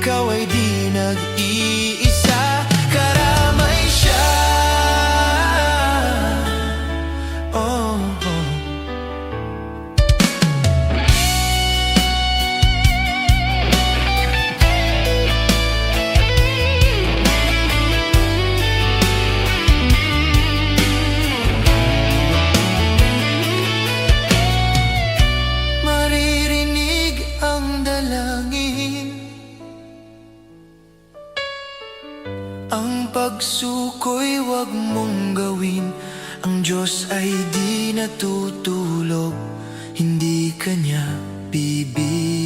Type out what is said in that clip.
ikaw ay di nag-iisa. Karamay siya. Oh, oh. Maririnig ang dalangin, ang pagsuko'y wag mong gawin. Ang Diyos ay di natutulog, hindi kanya bibig.